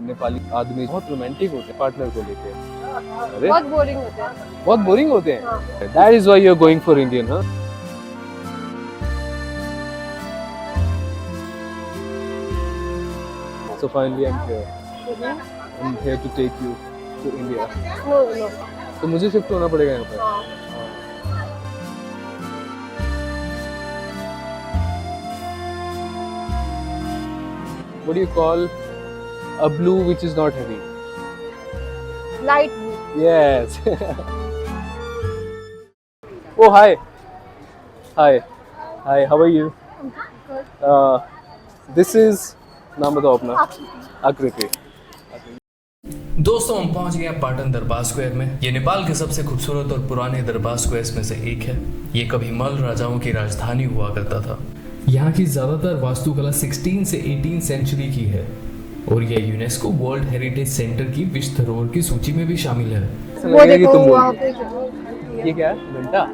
नेपाली आदमी बहुत रोमांटिक होते हैं पार्टनर को लेके। अरे बहुत बोरिंग होते हैं। बहुत बोरिंग होते हैं। हाँ। That is why you are going for Indian, हाँ? So finally I'm here. I'm here to take you to India. No no. तो मुझे शिफ्ट होना पड़ेगा यहाँ पर। हाँ। What do you call a blue which is not heavy? Light blue. Yes. Oh hi. Hi. Hi. How are you? This is नाम बताओ अपना। आकृति। दोस्तों हम पहुंच गए हैं पाटन दरबार स्क्वायर में। ये नेपाल के सबसे खूबसूरत और पुराने दरबार स्क्वायर्स में से एक है। ये कभी मल्ल राजाओं की राजधानी हुआ करता था। यहाँ की ज्यादातर वास्तुकला 16 से 18 सेंचुरी की है और ये यूनेस्को वर्ल्ड हेरिटेज सेंटर की विश्व धरोहर की सूची में भी शामिल है। ऐसा वो लगेगा कि देखो तुम वहाँ बोल। पे ये क्या है? घंटा?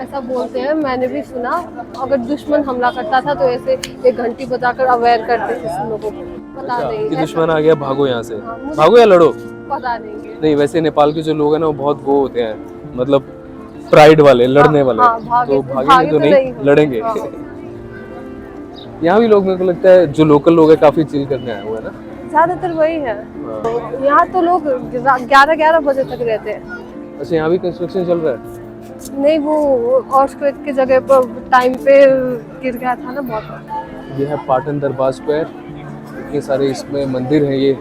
ऐसा बोलते हैं, मैंने भी सुना। अगर दुश्मन हमला करता था तो ऐसे एक घंटी बजाकर अवेयर करते थे लोगों को। पता नहीं कि ऐसा- दुश्मन आ गया भागो यहाँ से। हाँ, मुझे- भागो या लड़ो? पता नहीं। नहीं, वैसे नेपाल के जो लोग हैं ना वो बहुत वो होते हैं, मतलब प्राइड वाले, लड़ने वाले। हाँ, भागे तो तो भागेंगे तो नहीं, होते। लड़ेंगे। हाँ। यहाँ भी लोग, मेरे को लगता है जो लोकल लोग हैं काफी चिल करने आए हुए हैं ना। ज्यादातर वही है। हाँ। यहाँ तो लोग 11-11 बजे तक रहते हैं। अच्छा, यहाँ भी कंस्ट्रक्शन चल रहा है? नहीं, वो अर्थक्वेक की जगह पर टाइम पे गिर गया था ना बहुत। ये है पाटन दरबार स्क्वायर। इतने सारे इसमें मंदिर हैं। ये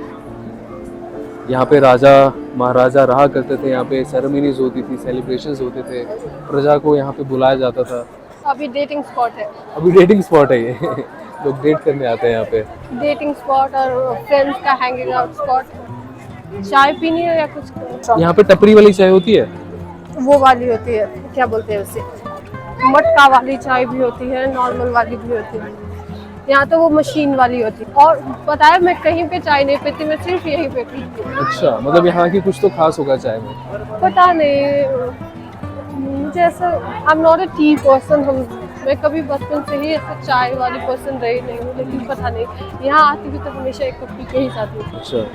यहाँ पे राजा महाराजा रहा करते थे। यहाँ पे सेरेमनीज होती थी, सेलिब्रेशंस होते थे, प्रजा को यहाँ पे बुलाया जाता था। अभी डेटिंग स्पॉट है। अभी डेटिंग स्पॉट है ये। लोग डेट करने आते हैं यहाँ पे। डेटिंग स्पॉट और फ्रेंड्स का हैंगिंग आउट स्पॉट। चाय पीनी है या कुछ? यहाँ पे टपरी वाली चाय होती है? वो वाली होती है, क्या बोलते हैं उसे, मटका वाली चाय भी होती है, नॉर्मल वाली भी होती है। यहाँ तो वो मशीन वाली होती है। और पता है, मैं कहीं पे चाय नहीं पीती, मैं सिर्फ यहीं पे पीती हूँ। अच्छा, मतलब यहाँ की कुछ तो खास होगा चाय में। पता नहीं, मुझे ऐसा, I am not a tea person. मैं कभी बचपन से ही ऐसे चाय वाली पर्सन रही नहीं हूँ, लेकिन पता नहीं यहाँ आती भी तो हमेशा एक कप पी के ही जाती हूँ। अच्छा।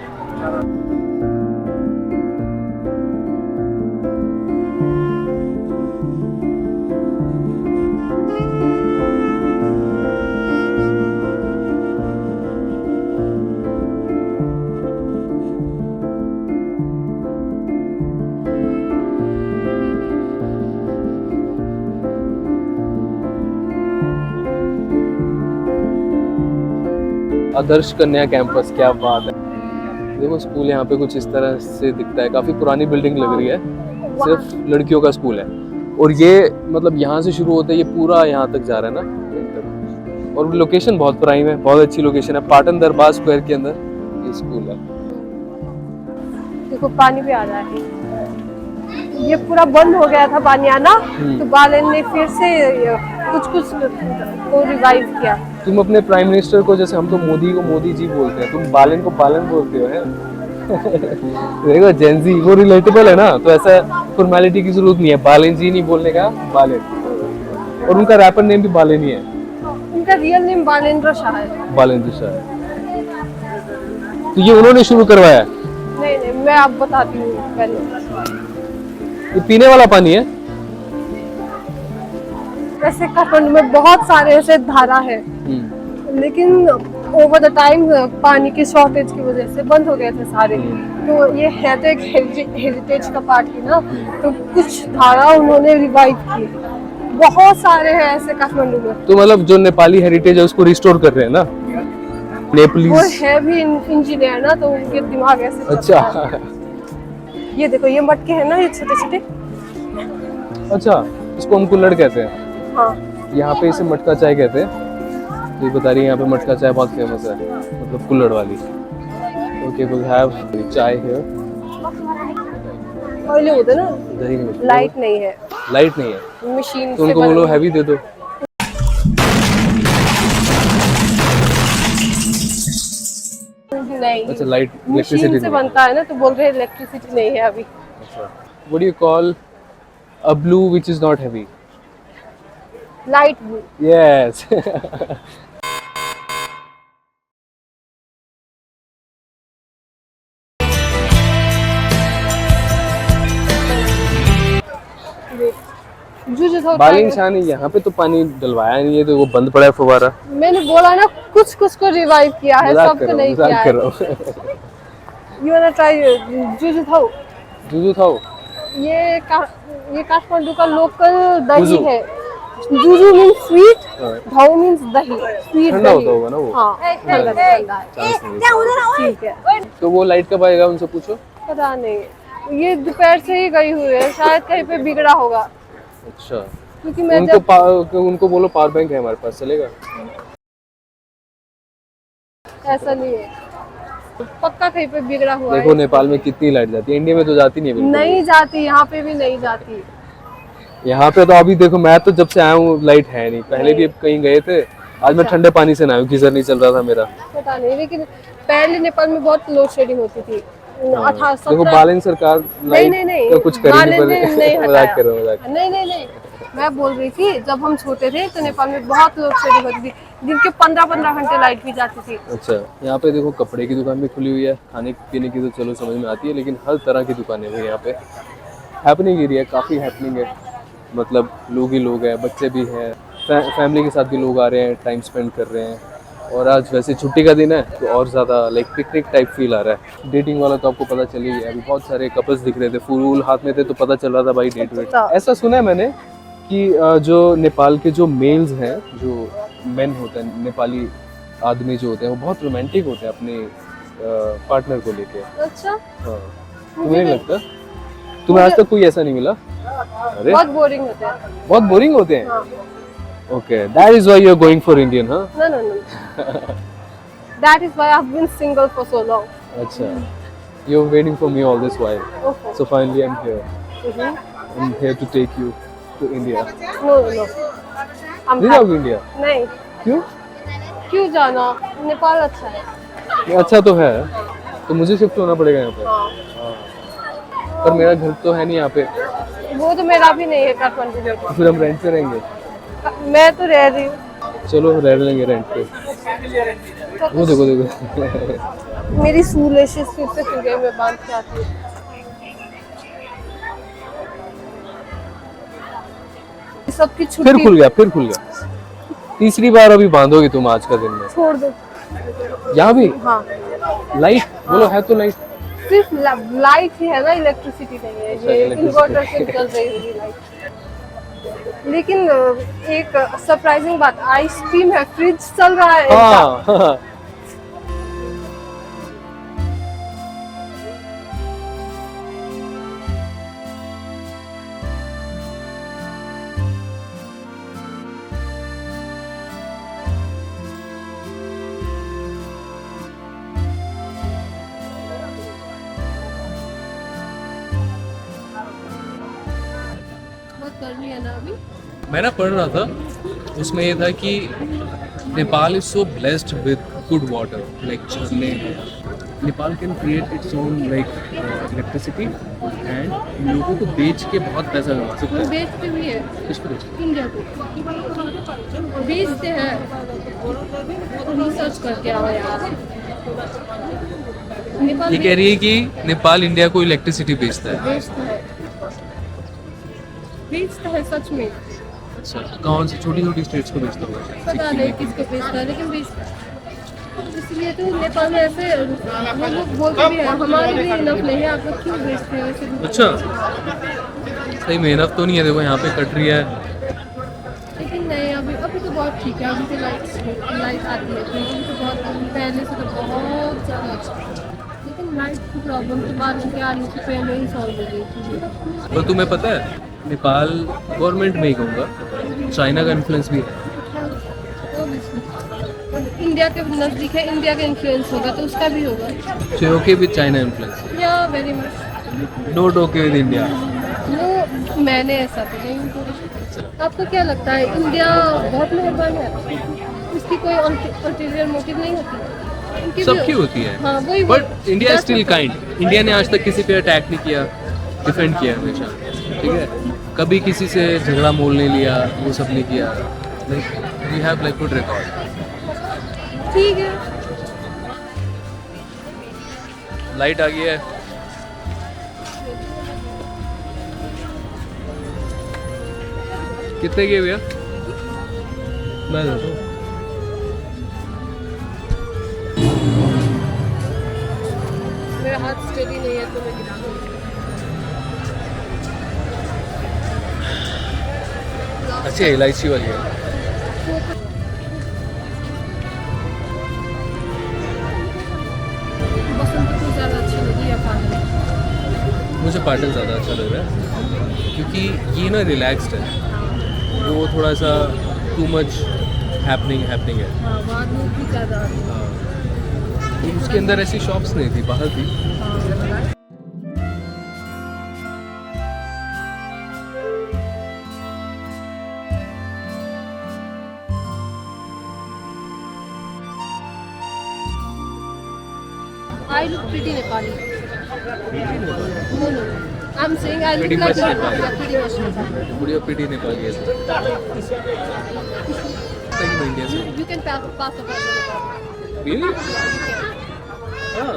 आदर्श कन्या कैंपस, क्या बात है। देखो स्कूल यहाँ पे कुछ इस तरह से दिखता है। काफी पुरानी बिल्डिंग लग रही है। सिर्फ लड़कियों का स्कूल है और ये मतलब यहाँ से शुरू होता है, ये पूरा यहाँ तक जा रहा है ना। और लोकेशन बहुत प्राइम है, बहुत अच्छी लोकेशन है। पाटन दरबार स्क्वायर के अंदर ये स्कूल है। देखो पानी भी आ रहा है। ये पूरा बंद हो गया था पानी आना, तो बालन ने फिर से कुछ को रिवाइव किया। तुम अपने प्राइम मिनिस्टर को, जैसे हम तो मोदी को मोदी जी बोलते हैं, तुम बालन को बालन बोलते हो है। देखो जेंजी वो रिलेटेबल है ना, तो ऐसा फॉर्मेलिटी की जरूरत नहीं है। बालन जी नहीं बोलने का, बालन। और उनका रैपर नेम भी बालन ही है। उनका रियल नेम बालेंद्र शाह है। बालेंद्र शाह। तो ये उन्होंने शुरू करवाया? नहीं नहीं, मैं आप बताती हूँ पहले। ये पीने वाला पानी है? ऐसे काठमांडू में बहुत सारे ऐसे धारा है, लेकिन ओवर द टाइम पानी की शॉर्टेज की वजह से बंद हो गए थे सारे। तो ये है तो एक हेरिटेज का पार्ट ही ना, तो कुछ धारा उन्होंने रिवाइव की। बहुत सारे हैं ऐसे काठमांडू में। तो मतलब जो नेपाली हेरिटेज है उसको रिस्टोर कर रहे हैं ना वो नेपालीज। है भी इंजीनियर ना, तो उनके दिमाग ऐसे चलता अच्छा। है। ये देखो, ये मटके हैं ना, ये छोटे छोटे। अच्छा, इसको हम कुल्हड़ कहते हैं। हाँ, यहाँ पे इसे मटका चाय कहते हैं। ये बता रही है यहाँ पे मटका चाय बहुत फेमस है, मतलब कुल्हड़ वाली। ओके, वी हैव चाय हियर। पहले होता ना, दही में लाइट नहीं है, लाइट नहीं है, मशीन तो से उनको बनी बोलो है। हैवी दे दो। नहीं, अच्छा, लाइट मशीन इलेक्ट्रिसिटी से नहीं। बनता है ना, तो बोल रहे हैं इलेक्ट्रिसिटी नहीं है अभी। अच्छा, what do you call a blue which is not heavy? Light blue. Yes. जुजू बालिंग शाह ने यहाँ पे तो पानी डलवाया नहीं है, तो वो बंद पड़ा है फुवारा। मैंने बोला ना कुछ कुछ को रिवाइव किया है, सबको नहीं किया मजाक है। कर रहा हूँ। यू वांट ट्राई जुजू थाओ? जुजू था वो। ये काठमांडू का लोकल दही जुजू। है। जुजू मीन्स स्वीट, हाँ। धाओ मीन्स दही, स्वीट ठंडा दही। होता होगा ना वो। हाँ, ठंडा ठंडा है। चांस नहीं है। ठीक है, तो वो लाइट कब आएगा उनसे पूछो। पता नहीं, ये दोपहर से ही गई हुई है, शायद कहीं पे बिगड़ा होगा। अच्छा, क्योंकि मैं उनको बोलो पावर बैंक है हमारे पास, चलेगा? ऐसा नहीं है, पक्का कहीं पे बिगड़ा हुआ देखो है। नेपाल में कितनी लाइट जाती है, इंडिया में तो जाती नहीं है बिल्कुल। नहीं जाती, यहाँ पे भी नहीं जाती। यहाँ पे तो अभी देखो, मैं तो जब से आया हूँ लाइट है नहीं। पहले भी कहीं गए थे, आज मैं ठंडे पानी से नहाया, गीजर नहीं चल रहा था मेरा। पता नहीं, लेकिन पहले नेपाल में बहुत लोड शेडिंग होती थी। 18 देखो 17 बालिन सरकार लाइट नहीं, का कुछ कर ही नहीं बालिन ने नहीं पर। हटाया। मजाक कर रहा हूँ, मजाक। नहीं, मैं बोल रही थी जब हम छोटे थे तो नेपाल में बहुत लोड शेडिंग होती थी, दिन के 15-15 घंटे लाइट भी जाती थी। अच्छा, यहाँ पे देखो कपड़े की दुकान भी खुली हुई है, खाने पीने की तो चलो समझ में आती है, लेकिन हर तरह की दुकानें भी यहाँ पे। हैपनिंग एरिया है, काफ़ी हैपनिंग है, मतलब लोग ही लोग हैं, बच्चे भी हैं, फैमिली के साथ भी लोग आ रहे हैं, टाइम स्पेंड कर रहे हैं। और आज वैसे छुट्टी का दिन है तो और ज़्यादा लाइक पिकनिक टाइप फील आ रहा है। डेटिंग वाला तो आपको पता चल ही गया, अभी बहुत सारे कपल्स दिख रहे थे, फूल हाथ में थे तो पता चल रहा था भाई डेट वेट। ऐसा सुना है मैंने कि जो नेपाल के जो मेल्स हैं, जो मेन होते हैं, नेपाली आदमी जो होते हैं, वो बहुत रोमांटिक होते हैं अपने पार्टनर को लेके। अच्छा, हाँ, तुम्हें नहीं लगता? तुम्हें आज तक कोई ऐसा नहीं मिला? अरे बहुत बोरिंग होते हैं। बहुत बोरिंग होते हैं। हाँ। Okay, that is why you are going for Indian, हाँ? No. That is why I've been single for so long. अच्छा, you were waiting for me all this while. Okay. So finally I'm here. Mhm. I'm here to take you to India. No. I'm नहीं happy. जाओगे India? नहीं, क्यों? क्यों जाना? नेपाल अच्छा है। ये अच्छा तो है, तो मुझे शिफ्ट होना पड़ेगा यहाँ पे। हाँ। पर मेरा घर तो है नहीं यहाँ पे, वो तो मेरा भी नहीं है काठमांडू में। तो फिर हम रेंट पे रहेंगे। मैं तो रह रही हूँ। चलो रह लेंगे रेंट पे। वो देखो मेरी शूलेशेस फिर से खुल गई, मैं बांध के आती हूँ। सबकी फिर छुट्टी खुल गया। तीसरी बार अभी बांधोगी तुम आज का दिन में। छोड़ दो। यहाँ भी हाँ, लाइट बोलो है तो लाइट। सिर्फ लाइट ही है ना, इलेक्ट्रिसिटी नहीं है। अच्छा, ये electricity। इन्वर्टर से चल रही होगी लाइट। लेकिन एक सरप्राइजिंग बात, आइसक्रीम है, फ्रिज चल रहा है इनका। हाँ। बहुत गर्मी है ना अभी। मैं ना पढ़ रहा था, उसमें ये था कि Nepal is so blessed with good water, like झरने। Nepal can create its own like electricity and लोगों को बेच के बहुत पैसा कमा सकता है। बेचते भी है किसको बेचते हैं? इंडिया को, बेचते हैं। रिसर्च करके आओ यार। नेपाल ये कह रही है कि नेपाल इंडिया को इलेक्ट्रिसिटी बेचता है। बेचता है सच में। अच्छा, कौन सी छोटी छोटी स्टेट्स को बेचता होगा? पता नहीं किसको बेचता है, लेकिन बेचता है। इसलिए तो नेपाल में ऐसे हम लोग बोलते भी हैं, हमारे भी इनफ नहीं है, आप लोग क्यों बेचते हैं वैसे। अच्छा, सही मेहनत तो नहीं है। देखो यहाँ पे कट रही है। लेकिन नहीं, अभी तो बहुत ठीक है। अभी तो लाइट आती है, अभी तो बहुत पहले से तो बहुत ज़्यादा अच्छा है। लेकिन लाइट की प्रॉब्लम तो बाद में आने से पहले ही सॉल्व हो गई थी। तो तुम्हें पता है नेपाल गवर्नमेंट में ही कहूँगा, चाइना का इन्फ्लुएंस भी है। इंडिया के नज़दीक है, इंडिया का इन्फ्लुएंस होगा तो उसका भी होगा। So okay with China influence? या very much. Not okay with India? वो मैंने ऐसा तो नहीं। आपको क्या लगता है, इंडिया बहुत मेहरबान है? उसकी कोई अल्टीरियर मोटिव नहीं होती? उनकी सबकी भी- होती है। हाँ, वही but India is still kind. India ने आज तक किसी पे अटैक नहीं किया, डिफेंड किया हमेशा, ठीक है? कभी किसी से झगड़ा मोल नहीं लिया, वो सब नहीं किया। Like we have like good record. ठीक है। लाइट आ गई है। कितने के भैया? मैं देता हूँ। मेरा हाथ स्टेडी नहीं है तो मैं गिरा दूंगी। अच्छी है, इलायची वाली है। बसंत को ज़्यादा अच्छी लगी या पानी? मुझे पाटन ज़्यादा अच्छा लग रहा है क्योंकि ये ना रिलैक्स्ड है, वो थोड़ा सा टू मच हैपनिंग है। हाँ, वहाँ धूप भी ज़्यादा आती है। हाँ, उसके अंदर ऐसी शॉप्स नहीं थी, बाहर थी। हाँ। I look pretty Nepali. No. I'm saying I look Pretty like much Nepali. Nepali. Yeah, pretty much Nepali. बुढ़िया पीटी नेपाली है सही इंडिया से। You can pass the Nepal. Really? Yeah. हाँ।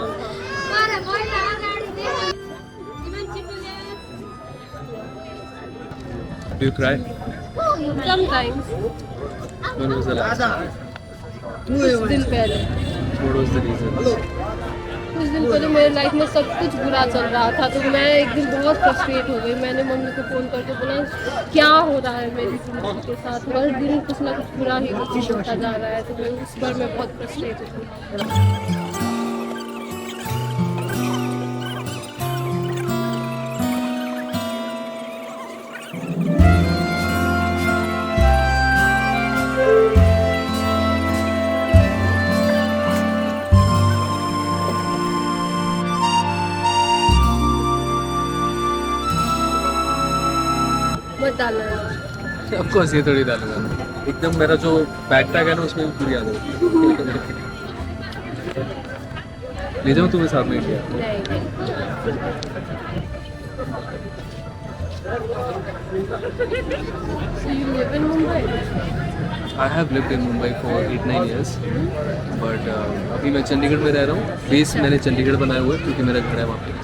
Do you cry? Sometimes. When was the last time? कुछ दिन पहले What was the reason? कुछ दिन पहले मेरे लाइफ में सब कुछ बुरा चल रहा था, तो मैं एक दिन बहुत फ्रस्ट्रेट हो गई। मैंने मम्मी को फ़ोन करके बोला क्या हो रहा है मेरी ज़िंदगी के साथ, हर दिन कुछ ना कुछ बुरा ही होता जा रहा है। तो मैं उस पर मैं बहुत फ्रस्ट्रेट थी। मत डालना है। Of course ये थोड़ी डालूंगा। एकदम मेरा जो बैकपैक है ना उसमें भी पूरी आदत है। ले जाऊँ तुम्हें साथ में क्या? So you live in Mumbai? I have lived in Mumbai for 8-9 years, but अभी मैं चंडीगढ़ में रह रहा हूँ। बेस मैंने चंडीगढ़ बनाया हुआ है क्योंकि मेरा घर है वहाँ पे।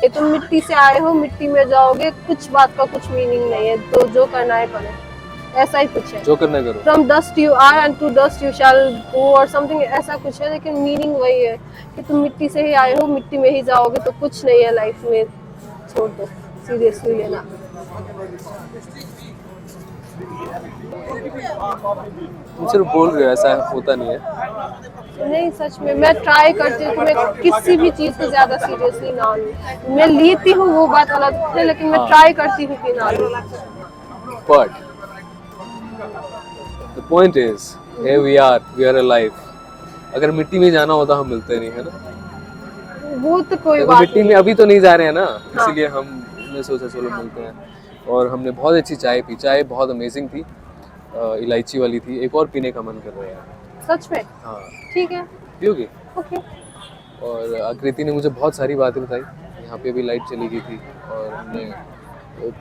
ये तुम मिट्टी से आए हो, मिट्टी में जाओगे, कुछ बात का कुछ मीनिंग नहीं है, तो जो करना है करो, ऐसा ही कुछ है। जो करना करो। From dust you are and to dust you shall go और something ऐसा कुछ है, लेकिन मीनिंग वही है कि तुम मिट्टी से ही आए हो, मिट्टी में ही जाओगे, तो कुछ नहीं है लाइफ में, छोड़ दो, सीरियसली लेना। तुम सिर्फ बोल रहे हो, ऐसा होता नहीं है। नहीं सच में मैं ट्राई करती हूँ कि मैं किसी भी चीज़ को ज़्यादा सीरियसली ना लूँ। मैं लेती हूँ वो बात अलग है, लेकिन मैं ट्राई करती हूँ कि ना लूँ। But the point is, here we are alive. अगर मिट्टी में जाना होता हम मिलते नहीं, है ना? वो तो कोई देखो बात मिट्टी में अभी तो नहीं जा रहे हैं ना, इसीलिए हमने सोचा चलो मिलते हैं। और हमने बहुत अच्छी चाय पी, चाय बहुत अमेजिंग थी, इलायची वाली थी। एक और पीने का मन कर रहा है। सच में? हाँ ठीक है, पियोगे? ओके। और आकृति ने मुझे बहुत सारी बातें बताई। यहाँ पे भी लाइट चली गई थी और हमने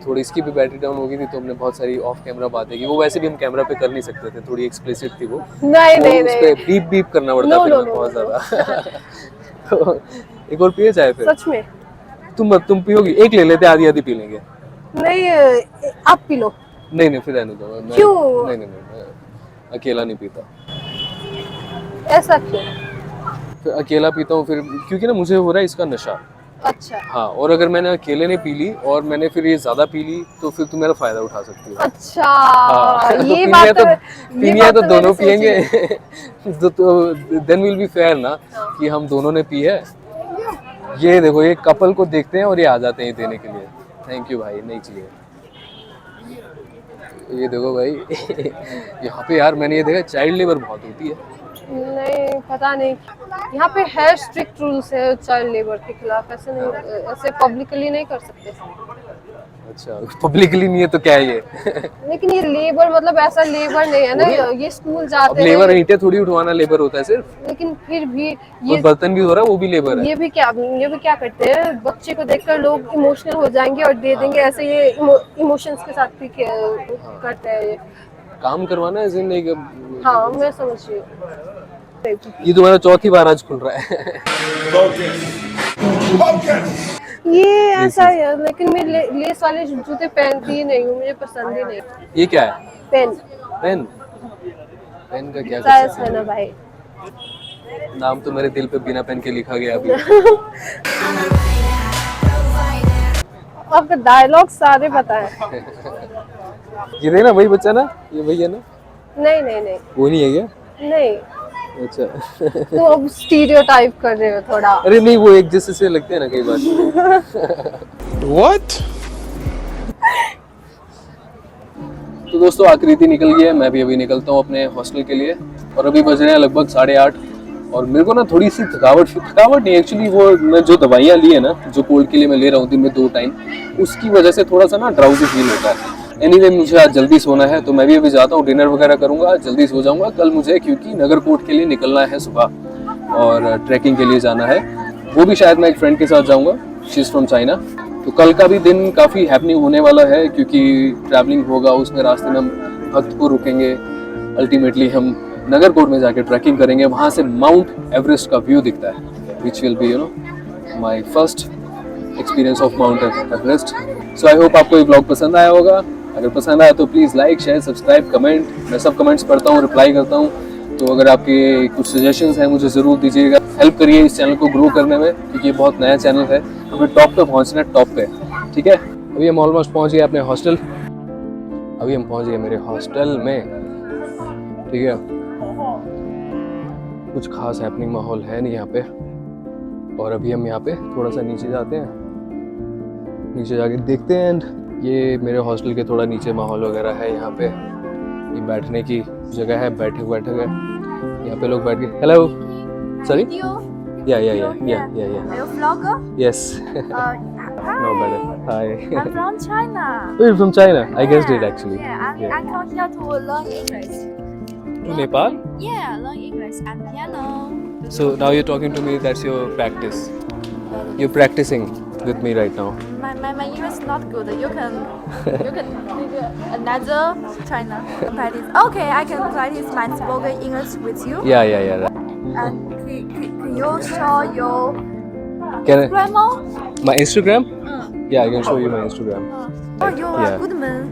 थोड़ी इसकी भी बैटरी डाउन हो गई थी, तो हमने बहुत सारी ऑफ कैमरा बातें की। वो वैसे भी हम कैमरा पे कर नहीं सकते थे, थोड़ी एक्सप्लिसिट थी वो। नहीं उस पे बीप बीप करना पड़ता था बहुत ज़्यादा। तो एक और पिए चाय फिर? सच में? तुम पियोगी? एक ले लेते, आधी आधी पी लेंगे। नहीं आप पी लो। नहीं फिर रहने दो। क्यों? नहीं मैं अकेला नहीं पीता। ऐसा क्यों? फिर अकेला पीता हूँ फिर, क्योंकि ना मुझे हो रहा है इसका नशा। अच्छा। हाँ, और अगर मैंने अकेले ने पी ली और मैंने फिर ये ज्यादा पी ली तो फिर तुम मेरा फायदा उठा सकती हो। अच्छा। हाँ, ये तो बात पीनी है तो दोनों पियेंगे। तो देन विल बी फेयर ना कि हम दोनों ने पी है। ये देखो, ये कपल को देखते हैं और ये आ जाते हैं देने के लिए। थैंक यू भाई, नहीं चाहिए। ये देखो भाई, यहाँ पे यार मैंने ये देखा चाइल्ड लेबर बहुत होती है। नहीं पता नहीं, यहाँ पे है स्ट्रिक्ट रूल्स है चाइल्ड लेबर के खिलाफ। ऐसे नहीं, ऐसे पब्लिकली नहीं कर सकते। अच्छा, पब्लिकली नहीं है तो क्या है ये? लेकिन ये लेबर मतलब ऐसा लेबर नहीं है ना, ये स्कूल अब जाते लेबर हैं। ईंटें थोड़ी उठवाना लेबर होता है सिर्फ, लेकिन फिर भी और ये बर्तन भी हो रहा है वो भी लेबर है। ये भी क्या करते हैं, बच्चे को देखकर लोग इमोशनल हो जाएंगे और दे देंगे, ऐसे ये इमोशंस के साथ भी करते हैं ये। काम करवाना है जिंदगी का। हाँ मैं समझ रही हूँ। ये तुम्हारा चौथी बार आज खुल रहा है। ये ऐसा है, लेकिन मैं लेस वाले जूते पहनती ही नहीं हूँ, मुझे पसंद ही नहीं। ये क्या है? Pen pen? पेन का क्या कर साइज सकते है ना भाई। हैं? नाम तो मेरे दिल पे बिना पेन के लिखा गया अभी। आपका डायलॉग सारे पता है। ये नहीं ना वही बच्चा ना, ये वही है ना? नहीं नहीं नहीं वो नहीं है क्या? नहीं, अच्छा। तो अब स्टीरियोटाइप कर रहे हो थोड़ा। अरे नहीं, वो एक जैसे से लगते हैं ना कई बार। What? तो दोस्तों आखिरी थी निकल गई है, मैं भी अभी निकलता हूँ अपने हॉस्टल के लिए, और अभी बज रहे हैं लगभग 8:30। और मेरे को ना थोड़ी सी थकावट नहीं, एक्चुअली वो मैं जो दवाइयाँ ली है ना, जो कोल्ड के लिए मैं ले रहा हूँ दिन में 2 टाइम, उसकी वजह से थोड़ा सा ना ड्राउजी फील होता है। एनीवे मुझे आज जल्दी सोना है, तो मैं भी अभी जाता हूँ, डिनर वगैरह करूँगा, जल्दी सो जाऊँगा। कल मुझे क्योंकि नगरकोट के लिए निकलना है सुबह, और ट्रैकिंग के लिए जाना है, वो भी शायद मैं एक फ्रेंड के साथ जाऊँगा, शी इज़ फ्रॉम चाइना। तो कल का भी दिन काफ़ी हैपनिंग होने वाला है, क्योंकि ट्रैवलिंग होगा, उसमें रास्ते में हम भक्तपुर रुकेंगे, अल्टीमेटली हम नगरकोट में जाके ट्रैकिंग करेंगे, वहाँ से माउंट एवरेस्ट का व्यू दिखता है, which will be my first experience of mount Everest. So I hope आपको ये ब्लॉग पसंद आया होगा। अगर पसंद आया तो please like, share, subscribe, comment, मैं सब कमेंट्स पढ़ता हूँ, रिप्लाई करता हूँ। तो अगर आपके कुछ सजेशंस हैं मुझे ज़रूर दीजिएगा, हेल्प करिए इस चैनल को ग्रो करने में, क्योंकि ये बहुत नया चैनल है, हमें टॉप पे पहुँचना है, टॉप पे। ठीक है, अभी हम ऑलमोस्ट पहुँच गए अपने हॉस्टल, अभी हम पहुँच गए मेरे हॉस्टल में। ठीक है, कुछ खास हैपनिंग माहौल है नहीं यहाँ पे, और अभी हम यहाँ पे थोड़ा सा नीचे जाते हैं, नीचे जाके देखते हैं। एंड ये मेरे हॉस्टल के थोड़ा नीचे माहौल वगैरह है, यहाँ पे ये बैठने की जगह है, बैठक है यहाँ पे, लोग बैठ के हेलो सॉरी या Are you vlogger? Yes Hi. No better hi I'm from China. oh you're from China I guessed it actually Yeah, I come here to learn English. to Nepal Yeah, learn English and piano. so now you're talking to me, that's your practice, you're practicing with me right now. My English is not good. You can do another China practice. Okay, I can practice my spoken English with you. yeah right. And can you show your Can I, grandma? my Instagram? Yeah, I can show you my Instagram. Oh, you are Yeah. a good man.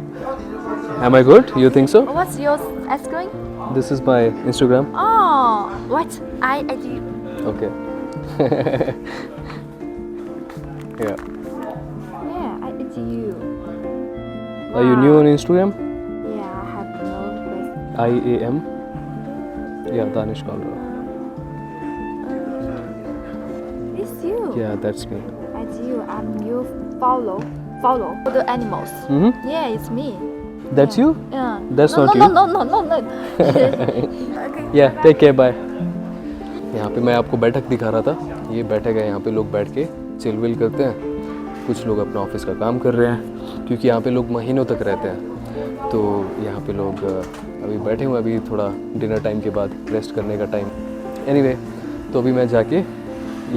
Am I good? You think so? What's your Instagram? This is my Instagram. Oh, what? I do. Okay. Yeah. Yeah, I do you. Are you new on Instagram? Yeah, I have no question. IAM. Yeah, Danish Kalra. It's you. Yeah, that's me. It's you. I'm you. Follow the animals. Mm-hmm. Yeah, it's me. That's you? Yeah. That's no, not no, you. No, no, no, no, no. Okay. Yeah, take care, bye. यहाँ पे मैं आपको बैठक दिखा रहा था, ये बैठक है, यहाँ पे लोग बैठ के चिल विल करते हैं, कुछ लोग अपना ऑफिस का काम कर रहे हैं, क्योंकि यहाँ पे लोग महीनों तक रहते हैं। तो यहाँ पे लोग अभी बैठे हुए, अभी थोड़ा डिनर टाइम के बाद रेस्ट करने का टाइम। एनीवे, तो अभी मैं जाके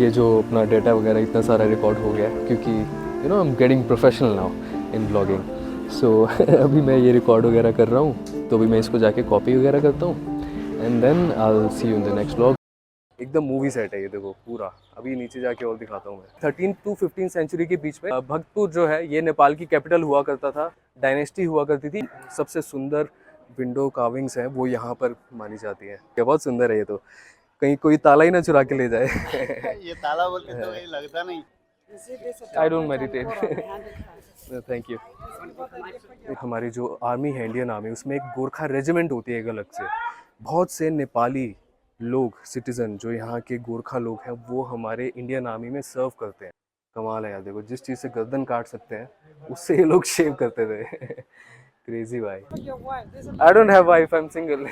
ये जो अपना डेटा वगैरह इतना सारा रिकॉर्ड हो गया, क्योंकि you know I am getting professional now in blogging, so अभी मैं ये रिकॉर्ड वगैरह कर रहा हूँ, तो अभी मैं इसको जाके कॉपी वगैरह करता हूँ, and then I will see you in the next blog. एकदम मूवी सेट है ये, देखो पूरा। अभी नीचे जाके और दिखाता हूँ मैं। 13 to 15 सेंचुरी के बीच में भक्तपुर जो है ये नेपाल की कैपिटल हुआ करता था, डायनेस्टी हुआ करती थी। सबसे सुंदर विंडो कार्विंग्स हैं वो यहाँ पर मानी जाती है। ये बहुत सुंदर है ये, तो कहीं कोई ताला ही ना चुरा के ले जाए। ये ताला बोलते तो ये लगता नहीं। I don't meditate. Thank you. हमारी जो आर्मी है, इंडियन आर्मी, उसमें एक गोरखा रेजिमेंट होती है एक अलग से। बहुत से नेपाली लोग, सिटीजन जो यहाँ के गोरखा लोग हैं, वो हमारे इंडियन आर्मी में सर्व करते हैं। कमाल है यार, देखो जिस चीज़ से गर्दन काट सकते हैं उससे ये लोग शेव करते थे। क्रेजी भाई। I don't have wife, I am single.